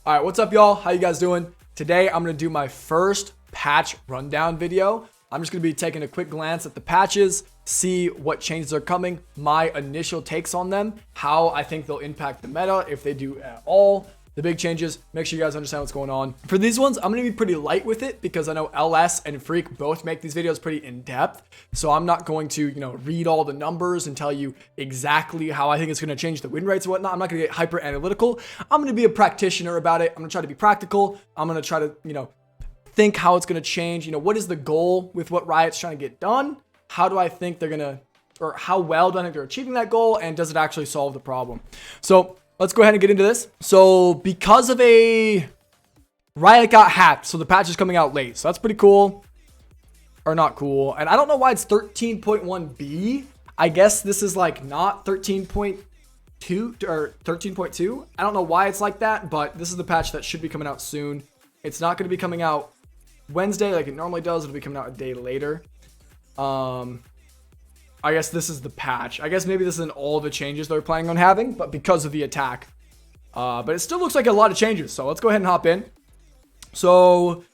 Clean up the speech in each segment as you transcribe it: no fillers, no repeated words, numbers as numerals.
All right, what's up, y'all? How you guys doing? Today, I'm going to do my first patch rundown video. I'm just going to be taking a quick glance at the patches, see what changes are coming, my initial takes on them, how I think they'll impact the meta, if they do at all. The big changes, make sure you guys understand what's going on. For these ones, I'm going to be pretty light with it because I know LS and Freak both make these videos pretty in-depth. So I'm not going to, read all the numbers and tell you exactly how I think it's going to change the win rates and whatnot. I'm not going to get hyper analytical. I'm going to be a practitioner about it. I'm going to try to be practical. I'm going to try to, think how it's going to change. What is the goal with what Riot's trying to get done? How do I think they're going to, or how well do I think they're achieving that goal? And does it actually solve the problem? So let's go ahead and get into this. So because of Riot got hacked, so the patch is coming out late. So that's pretty cool. Or not cool. And I don't know why it's 13.1b. I guess this is like not 13.2 or 13.2. I don't know why it's like that, but this is the patch that should be coming out soon. It's not going to be coming out Wednesday like it normally does. It'll be coming out a day later. I guess this is the patch. I guess maybe this isn't all the changes they're planning on having, but because of the attack. But it still looks like a lot of changes. So let's go ahead and hop in. So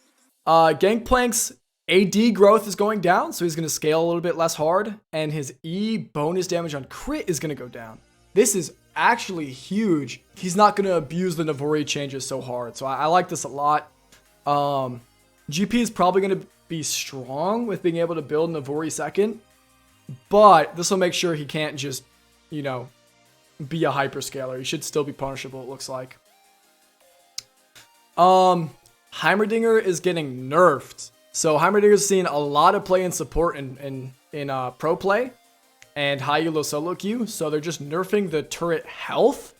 Gangplank's AD growth is going down. So he's going to scale a little bit less hard. And his E bonus damage on crit is going to go down. This is actually huge. He's not going to abuse the Navori changes so hard. So I like this a lot. GP is probably going to be strong with being able to build Navori second. But this will make sure he can't just, be a hyperscaler. He should still be punishable, it looks like. Heimerdinger is getting nerfed. So Heimerdinger's seen a lot of play and support in pro play and high elo solo queue. So they're just nerfing the turret health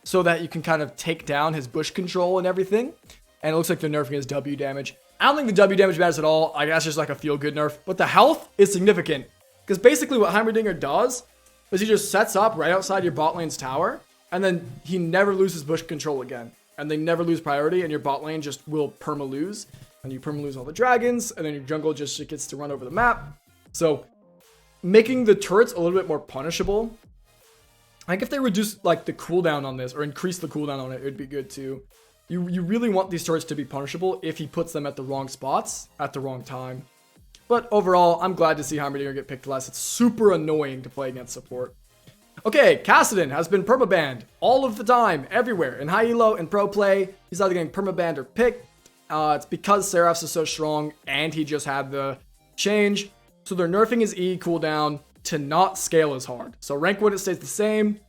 so that you can kind of take down his bush control and everything. And it looks like they're nerfing his W damage. I don't think the W damage matters at all. I guess just like a feel-good nerf. But the health is significant. Because basically what Heimerdinger does is he just sets up right outside your bot lane's tower, and then he never loses bush control again. And they never lose priority, and your bot lane just will perma-lose. And you perma-lose all the dragons, and then your jungle just gets to run over the map. So making the turrets a little bit more punishable. I think if they reduce like the cooldown on this, or increase the cooldown on it, it would be good too. You really want these turrets to be punishable if he puts them at the wrong spots at the wrong time. But overall, I'm glad to see Heimerdinger get picked less. It's super annoying to play against support. Okay, Kassadin has been permabanned all of the time, everywhere. In high elo and pro play, he's either getting permabanned or picked. It's because Seraph's is so strong, and he just had the change. So they're nerfing his E cooldown to not scale as hard. So rank 1, it stays the same,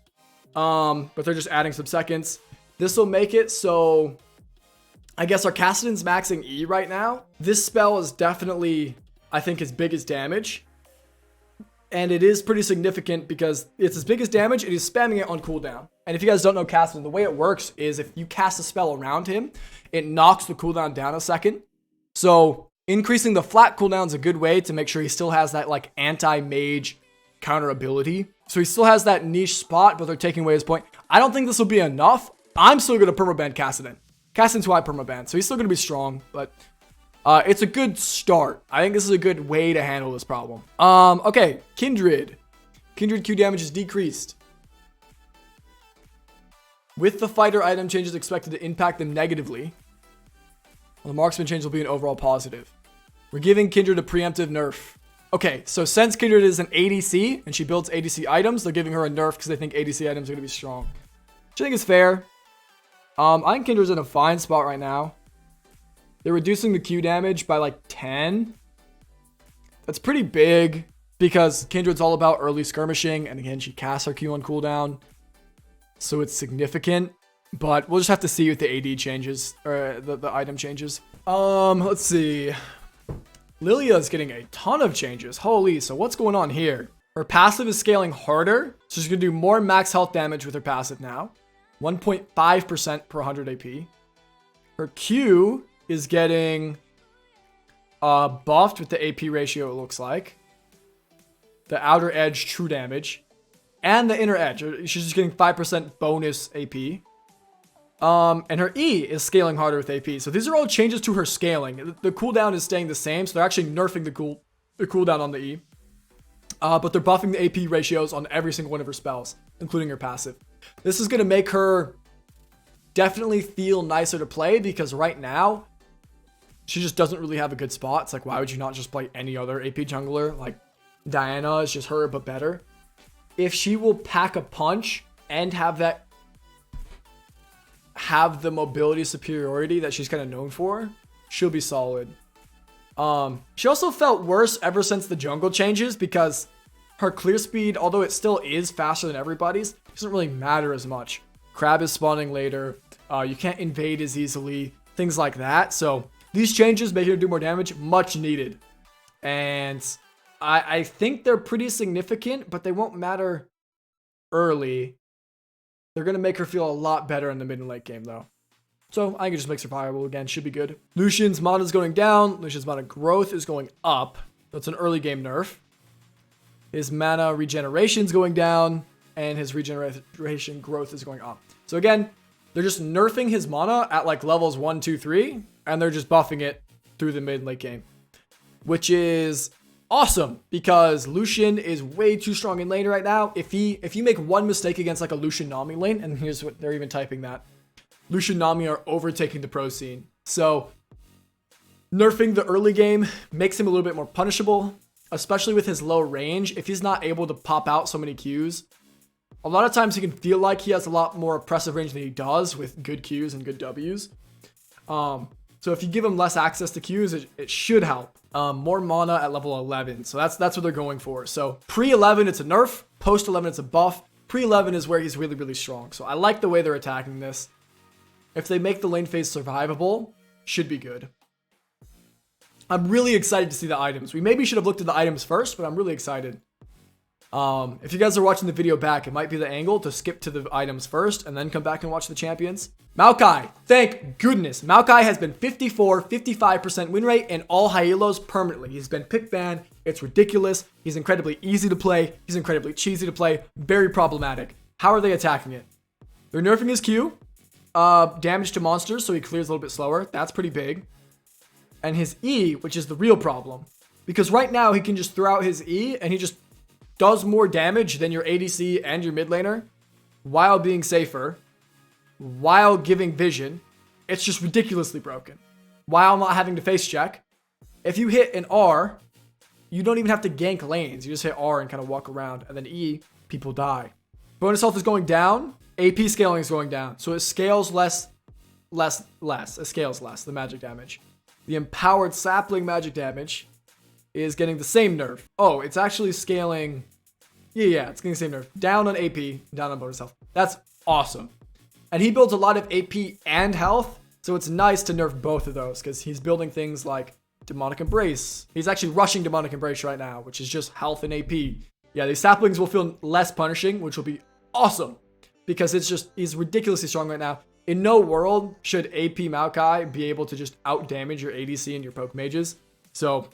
but they're just adding some seconds. This will make it so, I guess our Kassadin's maxing E right now. This spell is definitely, I think, his biggest damage. And it is pretty significant because it's his biggest damage and he's spamming it on cooldown. And if you guys don't know Kassadin, the way it works is if you cast a spell around him, it knocks the cooldown down a second. So increasing the flat cooldown is a good way to make sure he still has that like anti-mage counter ability. So he still has that niche spot, but they're taking away his point. I don't think this will be enough. I'm still going to permaban Kassadin. Kassadin's who I permaban, so he's still going to be strong, but it's a good start. I think this is a good way to handle this problem. Okay, Kindred. Kindred Q damage is decreased. With the fighter item changes expected to impact them negatively, well, the marksman change will be an overall positive. We're giving Kindred a preemptive nerf. Okay, so since Kindred is an ADC, and she builds ADC items, they're giving her a nerf because they think ADC items are going to be strong. Which I think is fair. I think Kindred's in a fine spot right now. They're reducing the Q damage by like 10. That's pretty big because Kindred's all about early skirmishing. And again, she casts her Q on cooldown. So it's significant. But we'll just have to see with the AD changes or the item changes. Let's see. Lilia's getting a ton of changes. Holy, so what's going on here? Her passive is scaling harder. So she's going to do more max health damage with her passive now. 1.5% per 100 AP. Her Q is getting buffed with the AP ratio, it looks like. The outer edge true damage. And the inner edge. She's just getting 5% bonus AP. And her E is scaling harder with AP. So these are all changes to her scaling. The cooldown is staying the same. So they're actually nerfing the cooldown on the E. But they're buffing the AP ratios on every single one of her spells, including her passive. This is going to make her definitely feel nicer to play because right now, she just doesn't really have a good spot. It's like, why would you not just play any other AP jungler? Like, Diana is just her, but better. If she will pack a punch and have the mobility superiority that she's kind of known for, she'll be solid. She also felt worse ever since the jungle changes because her clear speed, although it still is faster than everybody's, doesn't really matter as much. Crab is spawning later. You can't invade as easily. Things like that. So these changes make her do more damage. Much needed. And I think they're pretty significant, but they won't matter early. They're going to make her feel a lot better in the mid and late game, though. So I think it just makes her viable again. Should be good. Lucian's mana is going down. Lucian's mana growth is going up. That's an early game nerf. His mana regeneration is going down. And his regeneration growth is going up. So again, they're just nerfing his mana at like levels 1, 2, 3. And they're just buffing it through the mid and late game. Which is awesome. Because Lucian is way too strong in lane right now. If you make one mistake against like a Lucian Nami lane. And here's what they're even typing that. Lucian Nami are overtaking the pro scene. So nerfing the early game makes him a little bit more punishable, especially with his low range. If he's not able to pop out so many Qs, a lot of times he can feel like he has a lot more oppressive range than he does with good Qs and good Ws. So if you give him less access to Qs, it should help. More mana at level 11. So that's what they're going for. So pre-11, it's a nerf. Post-11, it's a buff. Pre-11 is where he's really, really strong. So I like the way they're attacking this. If they make the lane phase survivable, should be good. I'm really excited to see the items. We maybe should have looked at the items first, but I'm really excited. If you guys are watching the video back, it might be the angle to skip to the items first and then come back and watch the champions. Maokai, thank goodness. Maokai has been 55% win rate in all high elos permanently. He's been pick ban. It's ridiculous. He's incredibly easy to play. He's incredibly cheesy to play. Very problematic. How are they attacking it? They're nerfing his Q. Damage to monsters, so he clears a little bit slower. That's pretty big. And his E, which is the real problem. Because right now, he can just throw out his E, and he just does more damage than your ADC and your mid laner, while being safer, while giving vision. It's just ridiculously broken. While not having to face check. If you hit an R, you don't even have to gank lanes. You just hit R and kind of walk around. And then E, people die. Bonus health is going down. AP scaling is going down. So it scales less. It scales less, the magic damage. The empowered sapling magic damage is getting the same nerf. Oh, it's actually scaling. Yeah, it's getting the same nerf. Down on AP, down on bonus health. That's awesome. And he builds a lot of AP and health. So it's nice to nerf both of those because he's building things like Demonic Embrace. He's actually rushing Demonic Embrace right now, which is just health and AP. Yeah, these saplings will feel less punishing, which will be awesome. Because he's ridiculously strong right now. In no world should AP Maokai be able to just out damage your ADC and your poke mages. So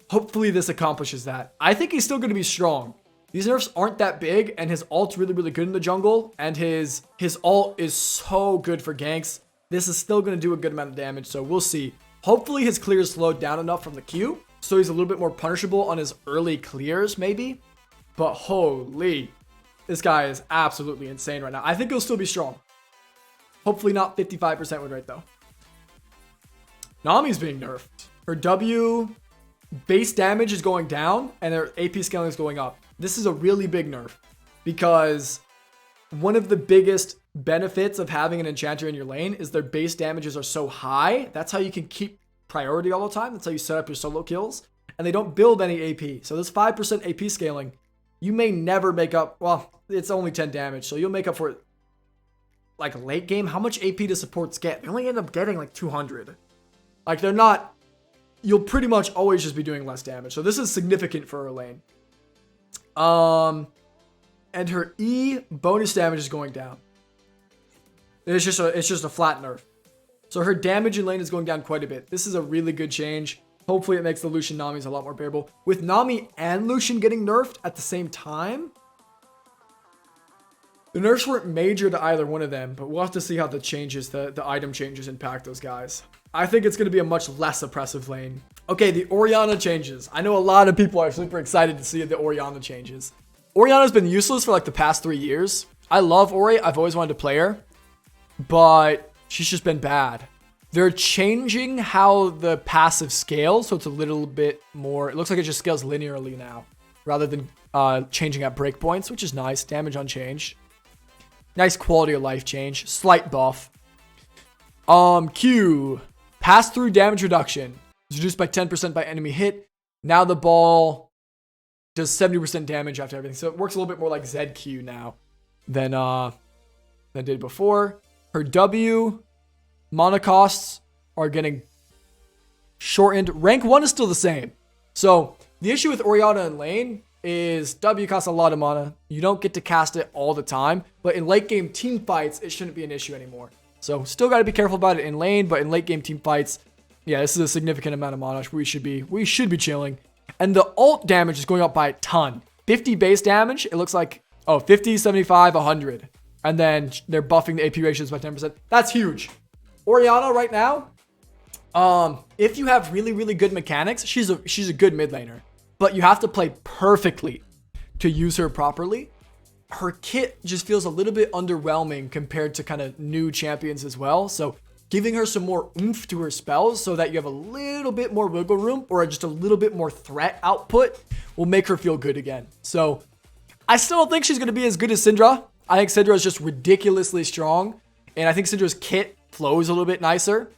hopefully this accomplishes that. I think he's still going to be strong. These nerfs aren't that big, and his ult's really, really good in the jungle. And his ult is so good for ganks. This is still going to do a good amount of damage, so we'll see. Hopefully his clear is slowed down enough from the Q, so he's a little bit more punishable on his early clears, maybe. But holy... this guy is absolutely insane right now. I think he'll still be strong. Hopefully not 55% win rate, though. Nami's being nerfed. Her W base damage is going down, and her AP scaling is going up. This is a really big nerf. Because one of the biggest benefits of having an enchanter in your lane is their base damages are so high. That's how you can keep priority all the time. That's how you set up your solo kills. And they don't build any AP. So this 5% AP scaling... you may never make up, well, it's only 10 damage, so you'll make up for it like late game. How much AP do supports get? They only end up getting like 200. Like they're not, you'll pretty much always just be doing less damage. So this is significant for her lane. And her E bonus damage is going down. It's just a flat nerf. So her damage in lane is going down quite a bit. This is a really good change. Hopefully it makes the Lucian Namis a lot more bearable. With Nami and Lucian getting nerfed at the same time, the nerfs weren't major to either one of them, but we'll have to see how the changes, the item changes impact those guys. I think it's going to be a much less oppressive lane. Okay, the Orianna changes. I know a lot of people are super excited to see the Orianna changes. Orianna's been useless for like the past 3 years. I love Ori. I've always wanted to play her. but she's just been bad. They're changing how the passive scales, so it's a little bit more, it looks like it just scales linearly now, rather than changing at breakpoints, which is nice. Damage unchanged. Nice quality of life change. Slight buff. Q. Pass-through damage reduction. It's reduced by 10% by enemy hit. Now the ball does 70% damage after everything. So it works a little bit more like ZQ now than it did before. Her W mana costs are getting shortened. Rank 1 is still the same. So the issue with Orianna in lane is W costs a lot of mana. You don't get to cast it all the time. But in late game team fights, it shouldn't be an issue anymore. So still got to be careful about it in lane. But in late game team fights, yeah, this is a significant amount of mana. We should be chilling. And the ult damage is going up by a ton. 50 base damage. It looks like, 50, 75, 100. And then they're buffing the AP ratios by 10%. That's huge. Orianna right now, if you have really, really good mechanics, she's a good mid laner. But you have to play perfectly to use her properly. Her kit just feels a little bit underwhelming compared to kind of new champions as well. So giving her some more oomph to her spells so that you have a little bit more wiggle room or just a little bit more threat output will make her feel good again. So I still don't think she's going to be as good as Syndra. I think Syndra is just ridiculously strong. And I think Syndra's kit flows a little bit nicer.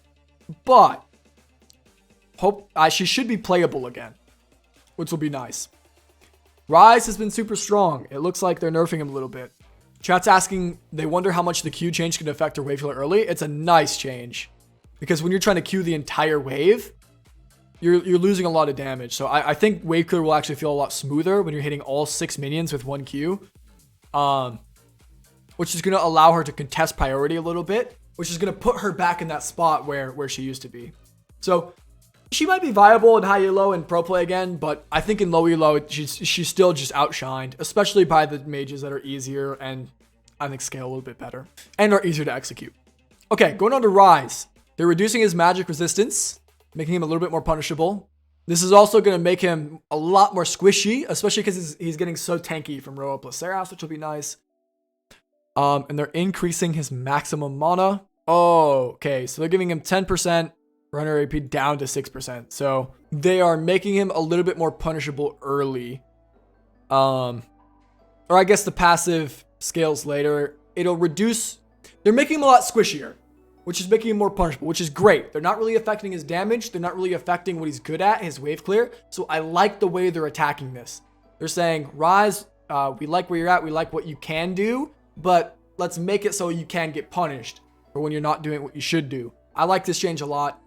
But she should be playable again, which will be nice. Ryze has been super strong. It looks like they're nerfing him a little bit. Chat's asking, they wonder how much the Q change can affect her wave killer early. It's a nice change. Because when you're trying to Q the entire wave, you're losing a lot of damage. So I think wave killer will actually feel a lot smoother when you're hitting all 6 minions with 1 Q. Which is going to allow her to contest priority a little bit. Which is going to put her back in that spot where she used to be. So she might be viable in high elo and pro play again, but I think in low elo, she's still just outshined, especially by the mages that are easier and I think scale a little bit better and are easier to execute. Okay, going on to Ryze. They're reducing his magic resistance, making him a little bit more punishable. This is also going to make him a lot more squishy, especially because he's getting so tanky from Roa plus Seraph, which will be nice. And they're increasing his maximum mana. Oh, okay, so they're giving him 10%. Runner AP down to 6%. So they are making him a little bit more punishable early. Or I guess the passive scales later. It'll reduce. They're making him a lot squishier, which is making him more punishable, which is great. They're not really affecting his damage. They're not really affecting what he's good at, his wave clear. So I like the way they're attacking this. They're saying, Ryze, we like where you're at. We like what you can do, but let's make it so you can get punished for when you're not doing what you should do. I like this change a lot.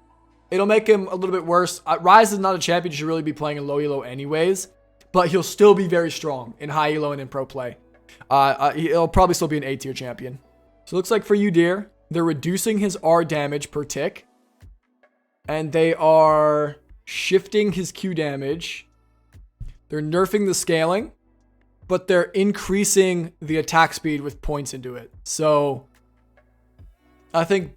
It'll make him a little bit worse. Ryze is not a champion you should really be playing in low elo anyways, but he'll still be very strong in high elo and in pro play. He'll probably still be an A tier champion. So it looks like for you, dear, they're reducing his R damage per tick, and they are shifting his Q damage. They're nerfing the scaling, but they're increasing the attack speed with points into it. So I think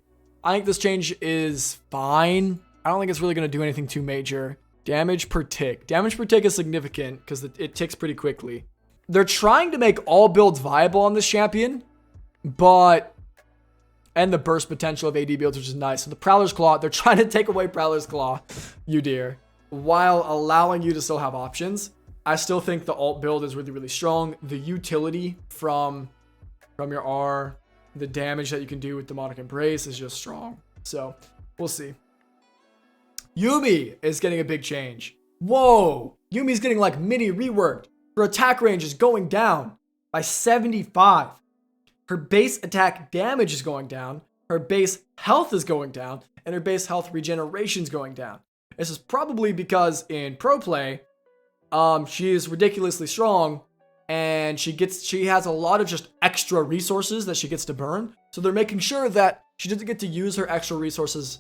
this change is fine. I don't think it's really going to do anything too major. Damage per tick. Damage per tick is significant because it ticks pretty quickly. They're trying to make all builds viable on this champion, and the burst potential of AD builds, which is nice. So the Prowler's Claw, they're trying to take away Prowler's Claw, you dear, while allowing you to still have options. I still think the alt build is really, really strong. The utility from your R, the damage that you can do with Demonic Embrace is just strong. So we'll see. YUUMI is getting a big change. Whoa! YUUMI's getting like mini reworked. Her attack range is going down by 75. Her base attack damage is going down. Her base health is going down. And her base health regeneration is going down. This is probably because in pro play, she is ridiculously strong. And she has a lot of just extra resources that she gets to burn. So they're making sure that she doesn't get to use her extra resources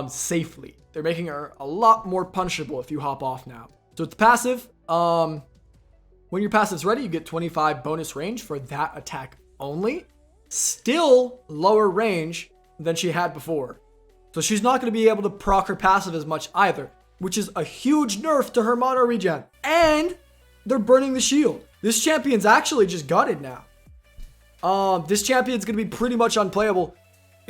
safely. They're making her a lot more punishable if you hop off now. So it's passive. When your passive's ready, you get 25 bonus range for that attack only. Still lower range than she had before. So she's not going to be able to proc her passive as much either, which is a huge nerf to her mana regen. And they're burning the shield. This champion's actually just gutted now. This champion's going to be pretty much unplayable.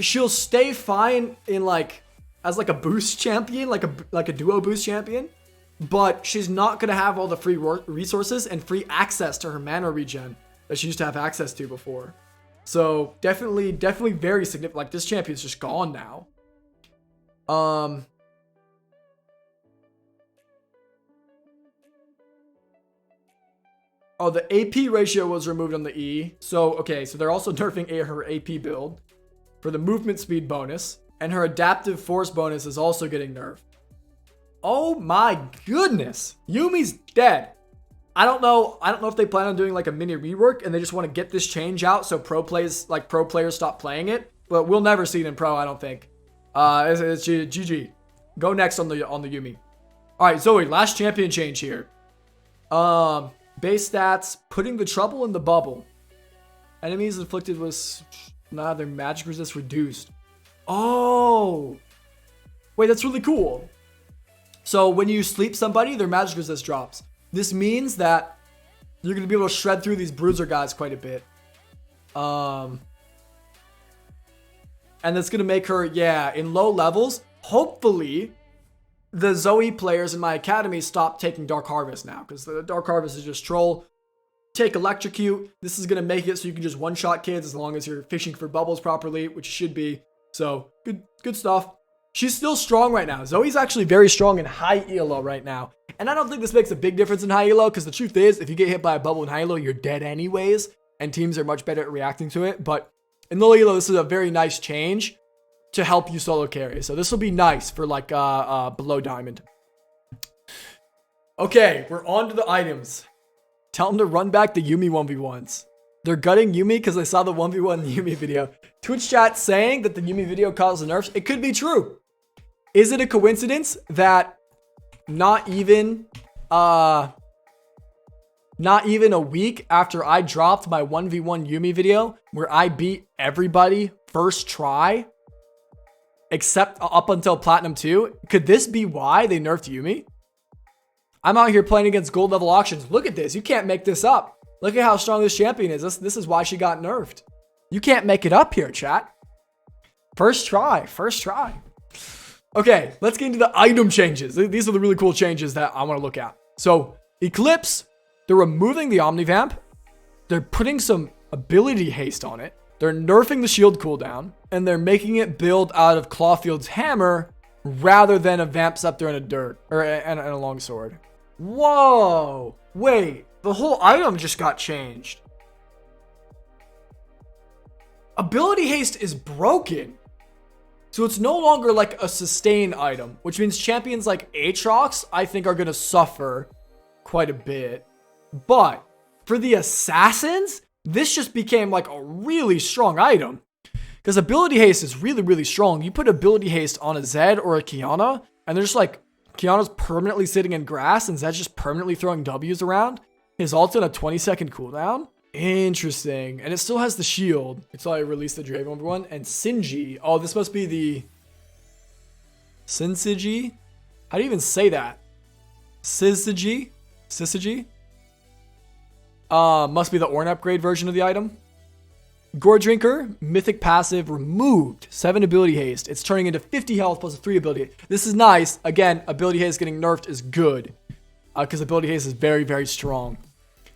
she'll stay fine in like as like a boost champion, like a duo boost champion, but she's not gonna have all the free resources and free access to her mana regen that she used to have access to before. So definitely very significant. Like this champion's just gone now. Oh, the AP ratio was removed on the E. So, okay, so they're also nerfing her AP build for the movement speed bonus. And her adaptive force bonus is also getting nerfed. Oh my goodness. Yuumi's dead. I don't know if they plan on doing like a mini rework and they just want to get this change out so pro players stop playing it. But we'll never see it in pro, I don't think. It's GG. Go next on the Yuumi. Alright, Zoe, last champion change here. Base stats, putting the trouble in the bubble. Enemies inflicted with their magic resist reduced. Oh, wait, that's really cool. So when you sleep somebody, their magic resist drops. This means that you're going to be able to shred through these bruiser guys quite a bit. And that's going to make her, yeah, in low levels, hopefully the Zoe players in my academy stop taking Dark Harvest now, because the Dark Harvest is just troll. Take Electrocute. This is going to make it so you can just one-shot kids as long as you're fishing for bubbles properly, which you should be. So, good stuff. She's still strong right now. Zoe's actually very strong in high ELO right now. And I don't think this makes a big difference in high ELO, because the truth is, if you get hit by a bubble in high ELO, you're dead anyways, and teams are much better at reacting to it. But in low ELO, this is a very nice change to help you solo carry. So this will be nice for like below diamond. Okay, we're on to the items. Tell them to run back the Yuumi 1v1s. They're gutting Yuumi because I saw the 1v1 Yuumi video. Twitch chat saying that the Yuumi video caused the nerfs. It could be true. Is it a coincidence that not even a week after I dropped my 1v1 Yuumi video where I beat everybody first try, except up until Platinum 2, could this be why they nerfed Yuumi? I'm out here playing against gold level auctions. Look at this. You can't make this up. Look at how strong this champion is. This is why she got nerfed. You can't make it up here, chat. First try. Okay, let's get into the item changes. These are the really cool changes that I want to look at. So, Eclipse, they're removing the Omnivamp. They're putting some ability haste on it. They're nerfing the shield cooldown. And they're making it build out of Clawfield's hammer rather than a Vamp Scepter and a dirt. And a longsword. Whoa! Wait, the whole item just got changed. Ability haste is broken. So it's no longer like a sustain item, which means champions like Aatrox, I think, are going to suffer quite a bit. But for the assassins, this just became like a really strong item. Because ability haste is really, really strong. You put ability haste on a Zed or a Kiana, and they're just like, Kiana's permanently sitting in grass, and Zed's just permanently throwing W's around. His ult's in a 20-second cooldown. Interesting. And it still has the shield. Until I release the Draven one. And Sinji. Oh, this must be the Syzygy? How do you even say that? Syzygy? Must be the Ornn upgrade version of the item. Gore Drinker, mythic passive removed. 7 ability haste. It's turning into 50 health plus a 3 ability. This is nice. Again, ability haste getting nerfed is good. Because ability haste is very, very strong.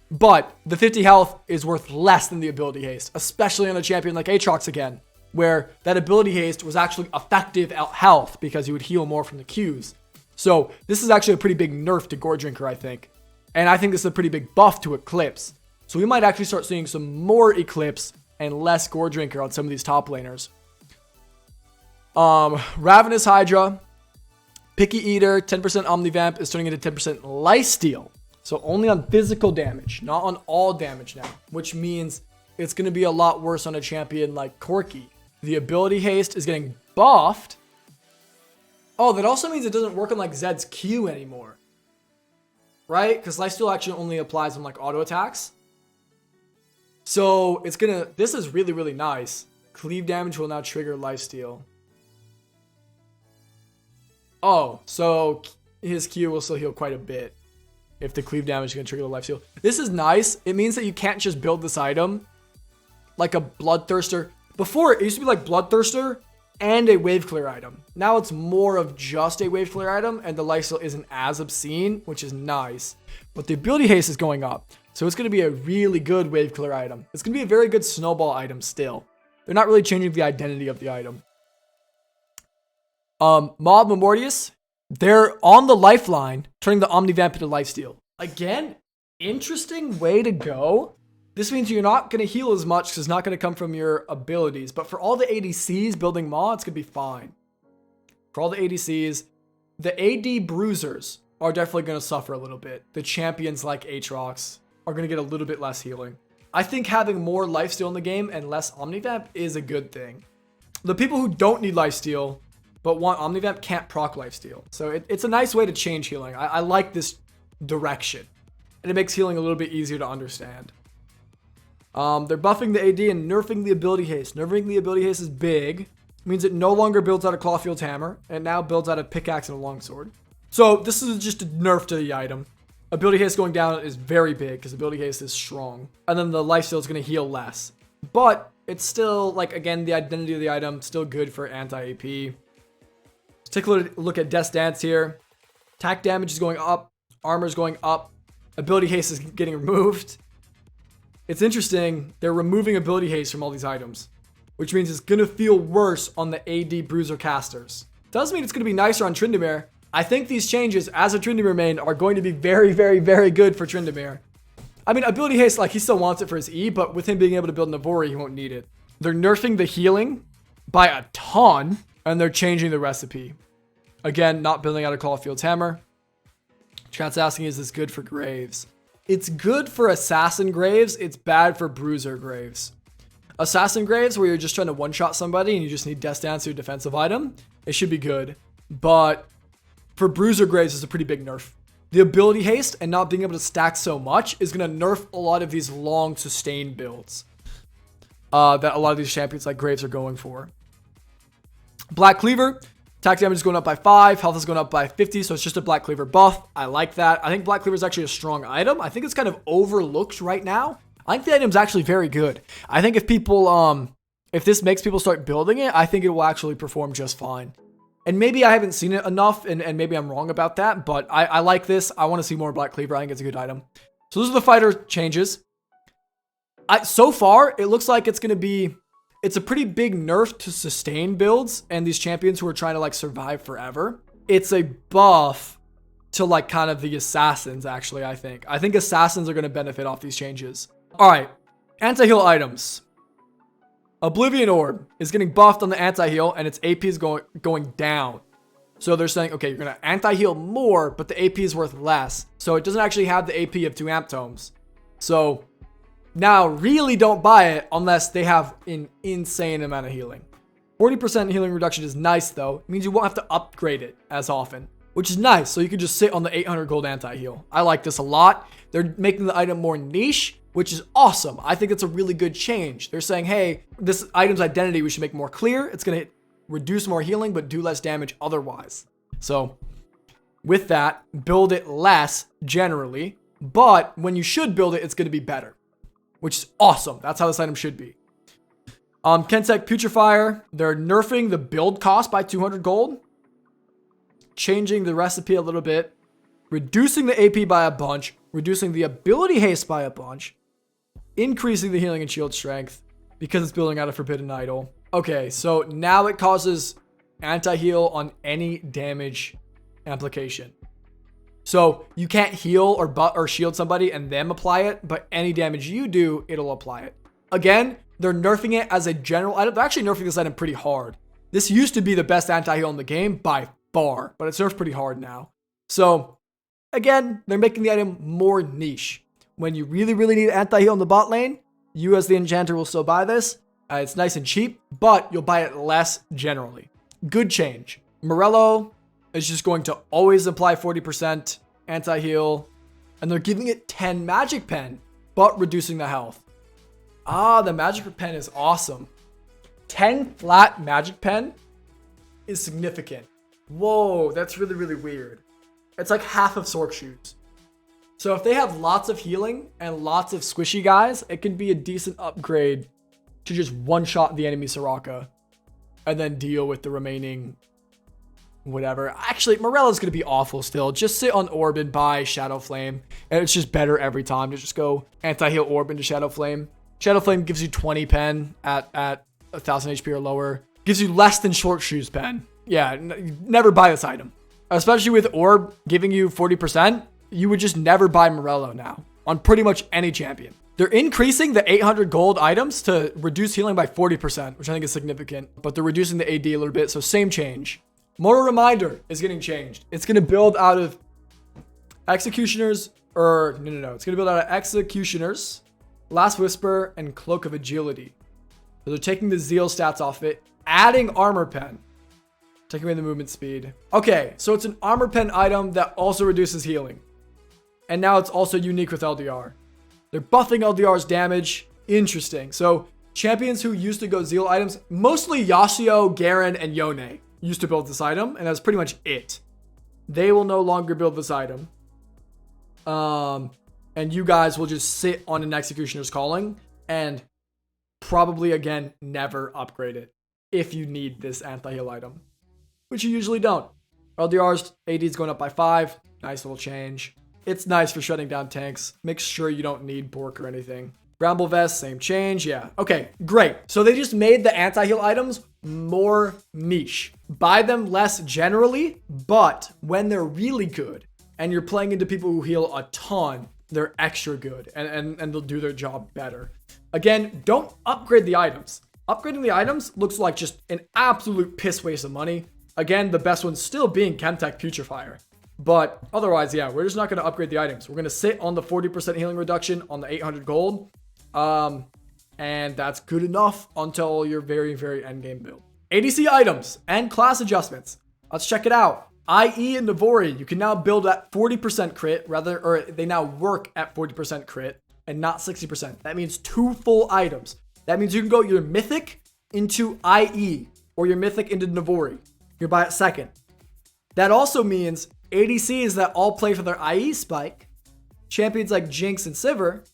But the 50 health is worth less than the ability haste. Especially on a champion like Aatrox again. Where that ability haste was actually effective health. Because you would heal more from the Qs. So this is actually a pretty big nerf to Gore Drinker, I think. And I think this is a pretty big buff to Eclipse. So we might actually start seeing some more Eclipse and less Gore Drinker on some of these top laners. Ravenous Hydra, Picky Eater, 10% Omnivamp is turning into 10% Lifesteal. So only on physical damage, not on all damage now. Which means it's going to be a lot worse on a champion like Corki. The ability haste is getting buffed. Oh, that also means it doesn't work on like Zed's Q anymore. Right? Because Lifesteal actually only applies on like auto attacks. So it's gonna, this is really, really nice. Cleave damage will now trigger lifesteal. Oh, so his Q will still heal quite a bit. If the cleave damage is gonna trigger the lifesteal. This is nice. It means that you can't just build this item like a Bloodthirster. Before, it used to be like Bloodthirster and a wave clear item. Now it's more of just a wave clear item, and the lifesteal isn't as obscene, which is nice. But the ability haste is going up, so it's going to be a really good wave clear item. It's going to be a very good snowball item still. They're not really changing the identity of the item. Mob Memortius, they're on the lifeline, turning the Omnivamp into lifesteal. Again, interesting way to go. This means you're not going to heal as much because it's not going to come from your abilities. But for all the ADCs building Maw, it's going to be fine. For all the ADCs, the AD bruisers are definitely going to suffer a little bit. The champions like Aatrox are going to get a little bit less healing. I think having more lifesteal in the game and less Omnivamp is a good thing. The people who don't need lifesteal but want Omnivamp can't proc lifesteal. So it's a nice way to change healing. I like this direction. And it makes healing a little bit easier to understand. They're buffing the AD and nerfing the ability haste. Nerfing the ability haste is big. It means it no longer builds out a Clawfield's hammer. It now builds out a pickaxe and a longsword. So this is just a nerf to the item. Ability haste going down is very big because ability haste is strong. And then the lifesteal is going to heal less. But it's still, like, again, the identity of the item, still good for anti-AP. Let's take a look at Death's Dance here. Attack damage is going up. Armor is going up. Ability haste is getting removed. It's interesting, they're removing ability haste from all these items, which means it's going to feel worse on the AD bruiser casters. Does mean it's going to be nicer on Tryndamere. I think these changes as a Tryndamere main are going to be very, very, very good for Tryndamere. I mean, ability haste, like, he still wants it for his E, but with him being able to build Navori, he won't need it. They're nerfing the healing by a ton, and they're changing the recipe. Again, not building out a Clawfield's hammer. Chat's asking, is this good for Graves? It's good for Assassin Graves. It's bad for Bruiser Graves. Assassin Graves, where you're just trying to one-shot somebody and you just need Death Dance to a defensive item, it should be good. But for Bruiser Graves, it's a pretty big nerf. The ability haste and not being able to stack so much is going to nerf a lot of these long sustained builds that a lot of these champions like Graves are going for. Black Cleaver. Attack damage is going up by 5. Health is going up by 50. So it's just a Black Cleaver buff. I like that. I think Black Cleaver is actually a strong item. I think it's kind of overlooked right now. I think the item's actually very good. I think if people, if this makes people start building it, I think it will actually perform just fine. And maybe I haven't seen it enough, and maybe I'm wrong about that, but I like this. I want to see more Black Cleaver. I think it's a good item. So those are the fighter changes. So far, it looks like it's going to be... It's a pretty big nerf to sustain builds and these champions who are trying to, like, survive forever. It's a buff to, like, kind of the assassins, actually, I think. I think assassins are going to benefit off these changes. All right, anti-heal items. Oblivion Orb is getting buffed on the anti-heal and its AP is going down. So they're saying, okay, you're going to anti-heal more, but the AP is worth less. So it doesn't actually have the AP of 2 amp tomes. So... now, really don't buy it unless they have an insane amount of healing. 40% healing reduction is nice, though. It means you won't have to upgrade it as often, which is nice. So you can just sit on the 800 gold anti-heal. I like this a lot. They're making the item more niche, which is awesome. I think it's a really good change. They're saying, hey, this item's identity we should make more clear. It's going to reduce more healing, but do less damage otherwise. So with that, build it less generally. But when you should build it, it's going to be better, which is awesome. That's how this item should be. Kensec Putrefier, they're nerfing the build cost by 200 gold, changing the recipe a little bit, reducing the AP by a bunch, reducing the ability haste by a bunch, increasing the healing and shield strength because it's building out a forbidden idol. Okay, so now it causes anti-heal on any damage application. So you can't heal or shield somebody and then apply it, but any damage you do, it'll apply it. Again, they're nerfing it as a general item. They're actually nerfing this item pretty hard. This used to be the best anti-heal in the game by far, but it's nerfed pretty hard now. So again, they're making the item more niche. When you really, really need anti-heal in the bot lane, you as the enchanter will still buy this. It's nice and cheap, but you'll buy it less generally. Good change. Morello is just going to always apply 40% anti-heal, and they're giving it 10 magic pen, but reducing the health. Ah, the magic pen is awesome. 10 flat magic pen is significant. Whoa, that's really, really weird. It's like half of Sork Shoes. So if they have lots of healing and lots of squishy guys, it can be a decent upgrade to just one-shot the enemy Soraka and then deal with the remaining whatever. Actually, Morella's going to be awful still. Just sit on Orb and buy Shadow Flame, and it's just better every time to just go anti-heal Orb into Shadow Flame. Shadow Flame gives you 20 pen at 1000 HP or lower. Gives you less than Short Shoes pen. Yeah, never buy this item. Especially with Orb giving you 40%, you would just never buy Morello now on pretty much any champion. They're increasing the 800 gold items to reduce healing by 40%, which I think is significant, but they're reducing the AD a little bit, so same change. Mortal Reminder is getting changed. It's going to build out of Executioners, or no. It's going to build out of Executioners, Last Whisper, and Cloak of Agility. So they're taking the Zeal stats off it, adding Armor Pen, taking away the movement speed. Okay, so it's an Armor Pen item that also reduces healing. And now it's also unique with LDR. They're buffing LDR's damage. Interesting. So champions who used to go Zeal items, mostly Yasuo, Garen, and Yone used to build this item, and that's pretty much it. They will no longer build this item. And you guys will just sit on an Executioner's Calling and probably, again, never upgrade it if you need this anti-heal item, which you usually don't. LDR's AD is going up by 5. Nice little change. It's nice for shutting down tanks. Make sure you don't need Bork or anything. Bramble Vest, same change. Yeah. Okay, great. So they just made the anti-heal items more niche. Buy them less generally, but when they're really good and you're playing into people who heal a ton, they're extra good and they'll do their job better. Again, don't upgrade the items. Upgrading the items looks like just an absolute piss waste of money. Again, the best one still being Chemtech Putrefier. But otherwise, yeah, we're just not going to upgrade the items. We're going to sit on the 40% healing reduction on the 800 gold. And that's good enough until your very, very endgame build. ADC items and class adjustments. Let's check it out. IE and Navori, you can now build at 40% crit, or they now work at 40% crit and not 60%. That means 2 full items. That means you can go your Mythic into IE or your Mythic into Navori. You can buy it second. That also means ADCs that all play for their IE spike, champions like Jinx and Sivir,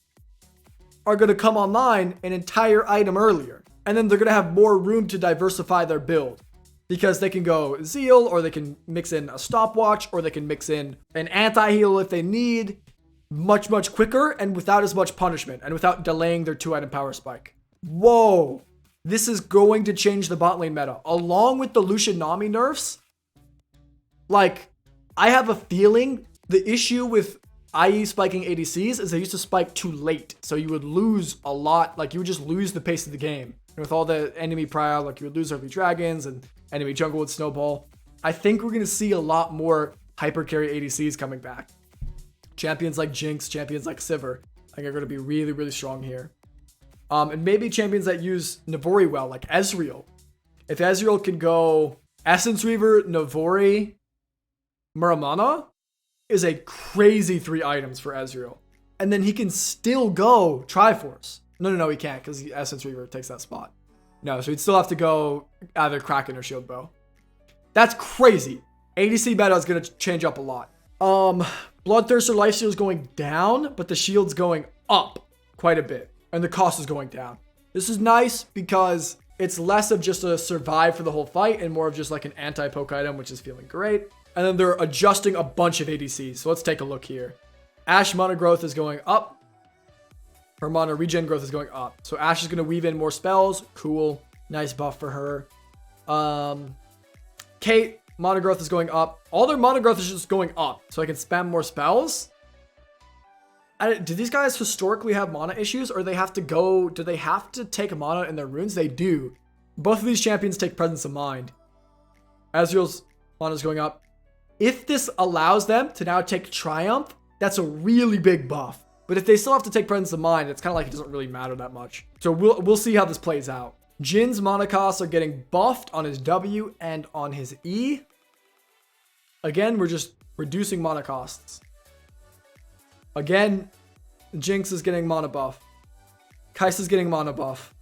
are going to come online an entire item earlier. And then they're going to have more room to diversify their build because they can go Zeal, or they can mix in a stopwatch, or they can mix in an anti-heal if they need, much quicker and without as much punishment and without delaying their 2-item power spike. Whoa. This is going to change the bot lane meta. Along with the Lucian Nami nerfs, like, I have a feeling the issue with IE spiking ADCs is they used to spike too late. So you would lose a lot. Like, you would just lose the pace of the game. And with all the enemy prio, like, you would lose early dragons and enemy jungle would snowball. I think we're going to see a lot more hyper carry ADCs coming back. Champions like Jinx, champions like Sivir, I think are going to be really, really strong here. And maybe champions that use Navori well, like Ezreal. If Ezreal can go Essence Reaver, Navori, Muramana, is a crazy 3 items for Ezreal. And then he can still go Triforce. No, he can't, because Essence Reaver takes that spot. No, so he'd still have to go either Kraken or Shield Bow. That's crazy. ADC meta is going to change up a lot. Bloodthirster lifesteal is going down, but the shield's going up quite a bit. And the cost is going down. This is nice because it's less of just a survive for the whole fight and more of just like an anti-poke item, which is feeling great. And then they're adjusting a bunch of ADCs. So let's take a look here. Ashe mana growth is going up. Her mana regen growth is going up. So Ashe is going to weave in more spells. Cool. Nice buff for her. Kate, mana growth is going up. All their mana growth is just going up. So I can spam more spells. Do these guys historically have mana issues, or do they have to take mana in their runes? They do. Both of these champions take Presence of Mind. Ezreal's mana is going up. If this allows them to now take Triumph, that's a really big buff. But if they still have to take Presence of Mind, it's kind of like it doesn't really matter that much. So we'll see how this plays out. Jin's mana costs are getting buffed on his W and on his E. Again, we're just reducing mana costs. Again, Jinx is getting mana buff. Kai'Sa's getting mana buff.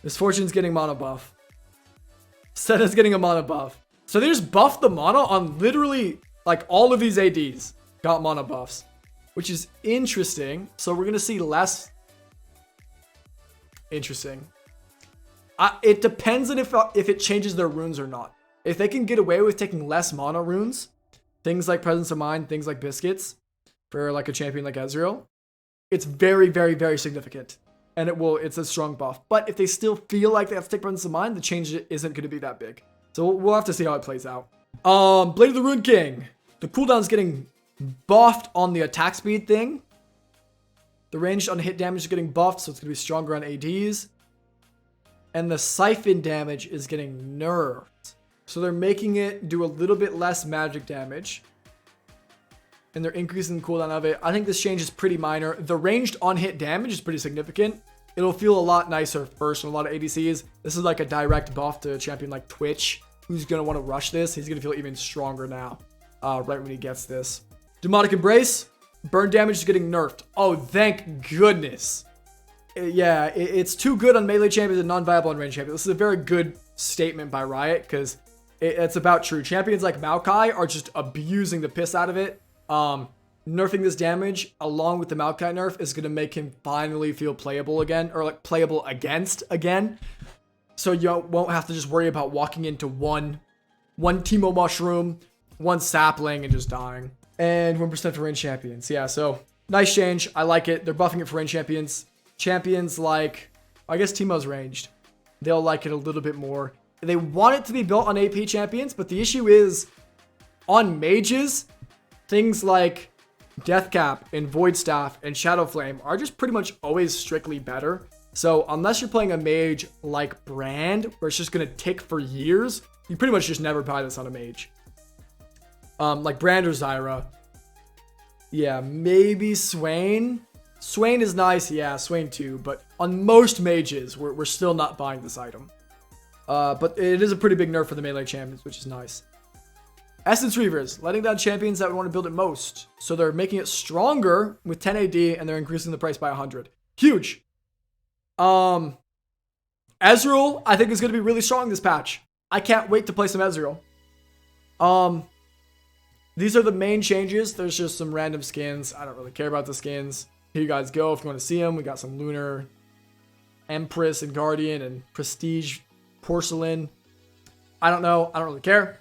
Misfortune's getting mana buff. Senna's getting a mana buff. So they just buffed the mana on literally like all of these ADs got mana buffs, which is interesting. So we're going to see less. Interesting. It depends on if it changes their runes or not. If they can get away with taking less mono runes, things like Presence of Mind, things like Biscuits, for like a champion like Ezreal, it's very, very, very significant. And it's a strong buff. But if they still feel like they have to take Presence of Mind, the change isn't going to be that big. So we'll have to see how it plays out. Blade of the Rune King. The cooldown's getting buffed on the attack speed thing. The ranged on hit damage is getting buffed, so it's going to be stronger on ADs. And the siphon damage is getting nerfed. So they're making it do a little bit less magic damage. And they're increasing the cooldown of it. I think this change is pretty minor. The ranged on hit damage is pretty significant. It'll feel a lot nicer first from a lot of ADCs. This is like a direct buff to a champion like Twitch, who's going to want to rush this. He's going to feel even stronger now, right when he gets this. Demonic Embrace. Burn damage is getting nerfed. Oh, thank goodness. Yeah, it's too good on melee champions and non-viable on range champions. This is a very good statement by Riot, because it's about true. Champions like Maokai are just abusing the piss out of it. Nerfing this damage along with the Maokai nerf is going to make him finally feel playable again, or like playable against again. So you won't have to just worry about walking into one Teemo Mushroom, one Sapling, and just dying. And 1% for range champions. Yeah, so nice change. I like it. They're buffing it for range champions. Champions like, I guess Teemo's ranged. They'll like it a little bit more. They want it to be built on AP champions, but the issue is on mages, things like Deathcap and Void Staff and Shadow Flame are just pretty much always strictly better. So unless you're playing a mage like Brand, where it's just going to tick for years, you pretty much just never buy this on a mage. Like Brand or Zyra. Yeah, maybe Swain. Swain is nice, yeah, Swain too, but on most mages, we're still not buying this item. But it is a pretty big nerf for the melee champions, which is nice. Essence Reavers, letting down champions that would want to build it most. So they're making it stronger with 10 AD, and they're increasing the price by 100. Huge. Ezreal, I think, is going to be really strong this patch. I can't wait to play some Ezreal. These are the main changes. There's just some random skins. I don't really care about the skins. Here you guys go if you want to see them. We got some Lunar, Empress, and Guardian, and Prestige, Porcelain. I don't know. I don't really care.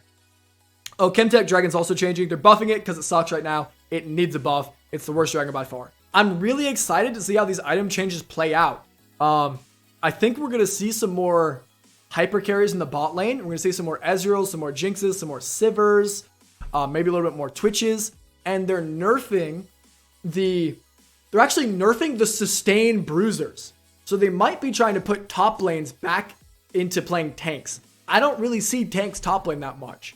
Oh, Chemtech Dragon's also changing. They're buffing it because it sucks right now. It needs a buff. It's the worst dragon by far. I'm really excited to see how these item changes play out. I think we're going to see some more hyper carries in the bot lane. We're going to see some more Ezreals, some more Jinxes, some more Sivers, maybe a little bit more Twitches. And they're actually nerfing the sustain bruisers. So they might be trying to put top lanes back into playing tanks. I don't really see tanks top lane that much.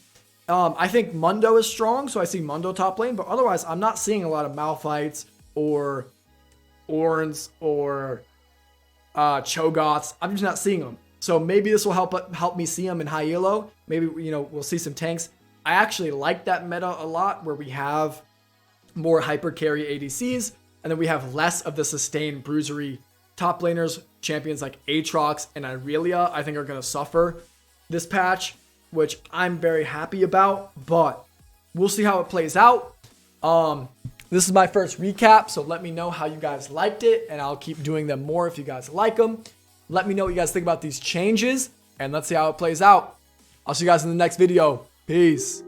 I think Mundo is strong, so I see Mundo top lane, but otherwise I'm not seeing a lot of Malphites or Orns or Cho'Gaths. I'm just not seeing them. So maybe this will help me see them in high elo. Maybe, we'll see some tanks. I actually like that meta a lot, where we have more hyper carry ADCs, and then we have less of the sustained bruisery top laners. Champions like Aatrox and Irelia, I think, are going to suffer this patch, which I'm very happy about, but we'll see how it plays out. This is my first recap, so let me know how you guys liked it, and I'll keep doing them more if you guys like them. Let me know what you guys think about these changes, and let's see how it plays out. I'll see you guys in the next video. Peace.